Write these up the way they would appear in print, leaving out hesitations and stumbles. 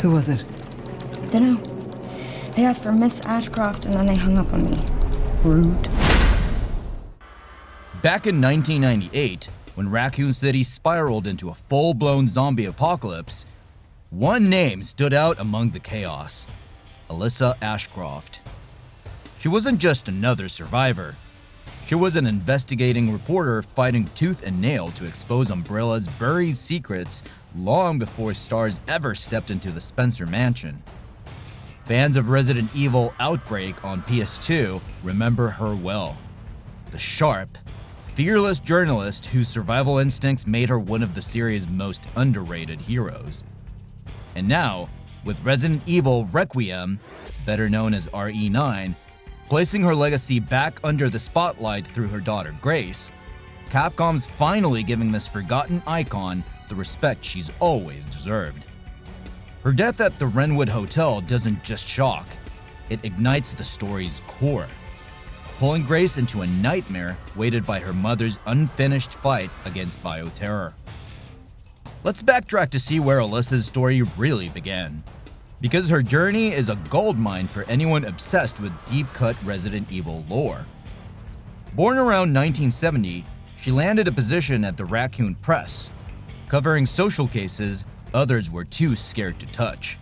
Who was it? Dunno. They asked for Miss Ashcroft and then they hung up on me. Rude. Back in 1998, when Raccoon City spiraled into a full-blown zombie apocalypse, one name stood out among the chaos: Alyssa Ashcroft. She wasn't just another survivor. She was an investigating reporter fighting tooth and nail to expose Umbrella's buried secrets long before stars ever stepped into the Spencer mansion. Fans of Resident Evil Outbreak on PS2 remember her well. The sharp, fearless journalist whose survival instincts made her one of the series' most underrated heroes. And now, with Resident Evil Requiem, better known as RE9, placing her legacy back under the spotlight through her daughter Grace, Capcom's finally giving this forgotten icon the respect she's always deserved. Her death at the Wrenwood Hotel doesn't just shock, it ignites the story's core, pulling Grace into a nightmare weighted by her mother's unfinished fight against bioterror. Let's backtrack to see where Alyssa's story really began, because her journey is a goldmine for anyone obsessed with deep-cut Resident Evil lore. Born around 1970, she landed a position at the Raccoon Press, covering social cases others were too scared to touch.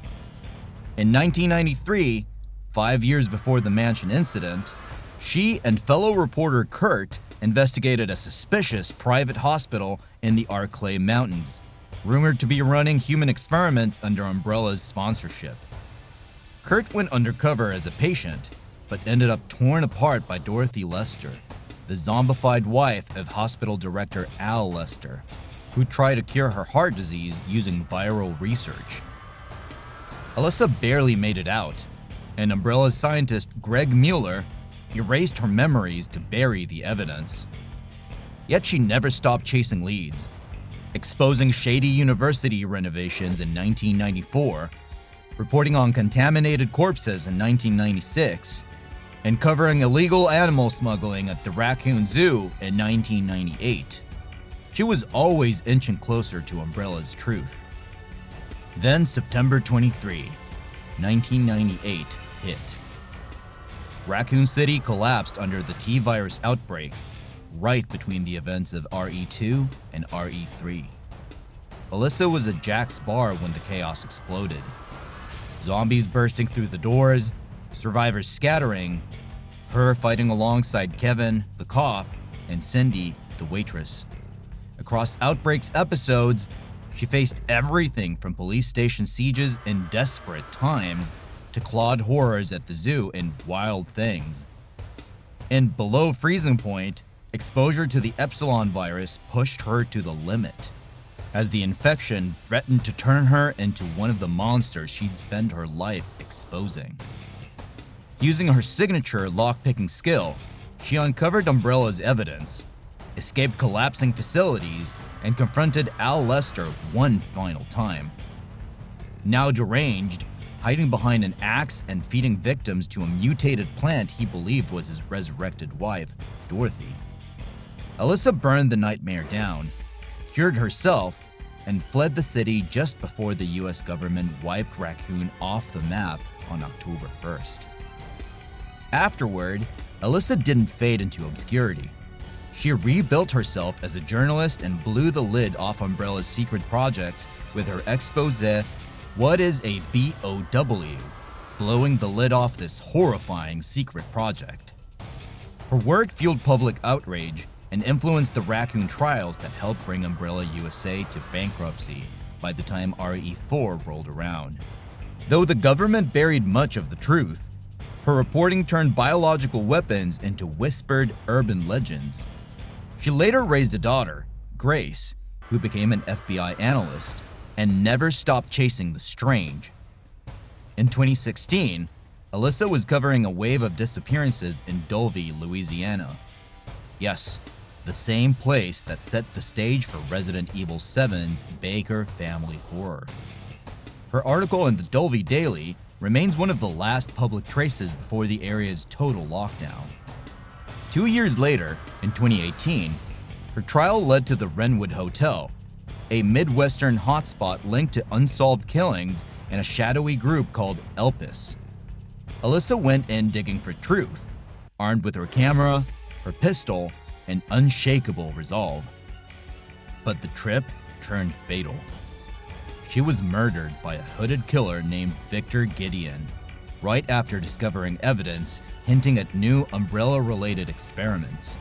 In 1993, 5 years before the mansion incident, she and fellow reporter Kurt investigated a suspicious private hospital in the Arklay Mountains, rumored to be running human experiments under Umbrella's sponsorship. Kurt went undercover as a patient, but ended up torn apart by Dorothy Lester, the zombified wife of hospital director Al Lester, who tried to cure her heart disease using viral research. Alyssa barely made it out, and Umbrella's scientist Greg Mueller erased her memories to bury the evidence. Yet she never stopped chasing leads, exposing shady university renovations in 1994, reporting on contaminated corpses in 1996, and covering illegal animal smuggling at the Raccoon Zoo in 1998. She was always inching closer to Umbrella's truth. Then September 23, 1998 hit. Raccoon City collapsed under the T-virus outbreak, right between the events of RE2 and RE3. Alyssa was at Jack's bar when the chaos exploded. Zombies bursting through the doors, survivors scattering, her fighting alongside Kevin, the cop, and Cindy, the waitress. Across Outbreak's episodes, she faced everything from police station sieges in desperate times to clawed horrors at the zoo in Wild Things. And below freezing point, exposure to the Epsilon virus pushed her to the limit, as the infection threatened to turn her into one of the monsters she'd spend her life exposing. Using her signature lock-picking skill, she uncovered Umbrella's evidence, escaped collapsing facilities, and confronted Al Lester one final time. Now deranged, hiding behind an axe and feeding victims to a mutated plant he believed was his resurrected wife, Dorothy. Alyssa burned the nightmare down, cured herself, and fled the city just before the US government wiped Raccoon off the map on October 1st. Afterward, Alyssa didn't fade into obscurity. She rebuilt herself as a journalist and blew the lid off Umbrella's secret projects with her expose, "What is a BOW?" blowing the lid off this horrifying secret project. Her work fueled public outrage and influenced the Raccoon trials that helped bring Umbrella USA to bankruptcy by the time RE4 rolled around. Though the government buried much of the truth, her reporting turned biological weapons into whispered urban legends. She later raised a daughter, Grace, who became an FBI analyst and never stopped chasing the strange. In 2016, Alyssa was covering a wave of disappearances in Dulvey, Louisiana. Yes, the same place that set the stage for Resident Evil 7's Baker family horror. Her article in the Dulvey Daily remains one of the last public traces before the area's total lockdown. 2 years later, in 2018, her trial led to the Wrenwood Hotel, a Midwestern hotspot linked to unsolved killings and a shadowy group called Elpis. Alyssa went in digging for truth, armed with her camera, her pistol, and unshakable resolve. But the trip turned fatal. She was murdered by a hooded killer named Victor Gideon, right after discovering evidence hinting at new Umbrella-related experiments.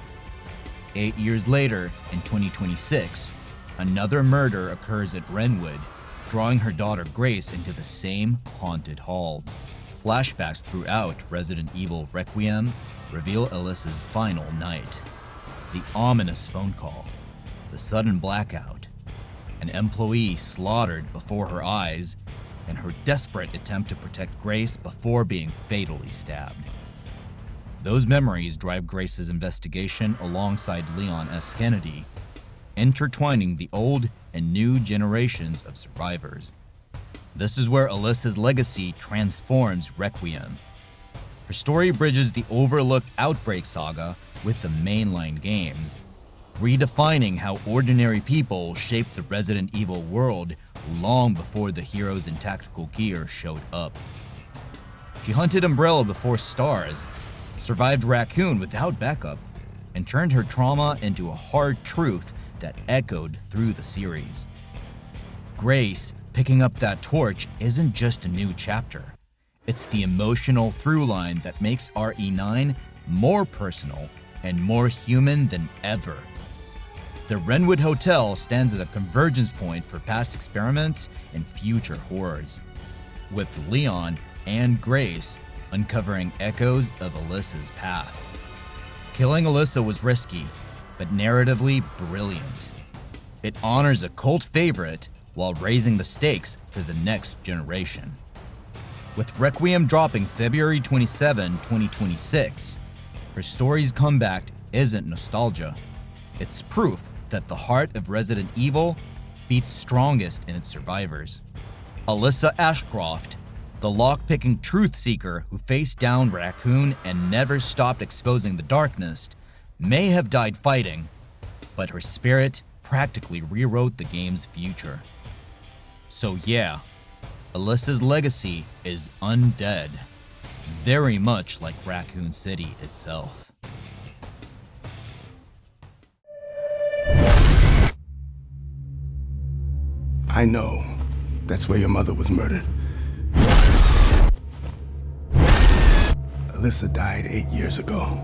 8 years later, in 2026, another murder occurs at Renwood, drawing her daughter Grace into the same haunted halls. Flashbacks throughout Resident Evil Requiem reveal Alyssa's final night. The ominous phone call, the sudden blackout, an employee slaughtered before her eyes, and her desperate attempt to protect Grace before being fatally stabbed. Those memories drive Grace's investigation alongside Leon S. Kennedy, intertwining the old and new generations of survivors. This is where Alyssa's legacy transforms Requiem. Her story bridges the overlooked Outbreak saga with the mainline games, redefining how ordinary people shaped the Resident Evil world long before the heroes in tactical gear showed up. She hunted Umbrella before stars, survived Raccoon without backup, and turned her trauma into a hard truth that echoed through the series. Grace picking up that torch isn't just a new chapter. It's the emotional through line that makes RE9 more personal and more human than ever. The Renwood Hotel stands as a convergence point for past experiments and future horrors, with Leon and Grace uncovering echoes of Alyssa's path. Killing Alyssa was risky, but narratively brilliant. It honors a cult favorite while raising the stakes for the next generation. With Requiem dropping February 27, 2026, her story's comeback isn't nostalgia. It's proof that the heart of Resident Evil beats strongest in its survivors. Alyssa Ashcroft, the lock-picking truth seeker who faced down Raccoon and never stopped exposing the darkness, may have died fighting, but her spirit practically rewrote the game's future. So yeah, Alyssa's legacy is undead, very much like Raccoon City itself. I know that's where your mother was murdered. Alyssa died 8 years ago.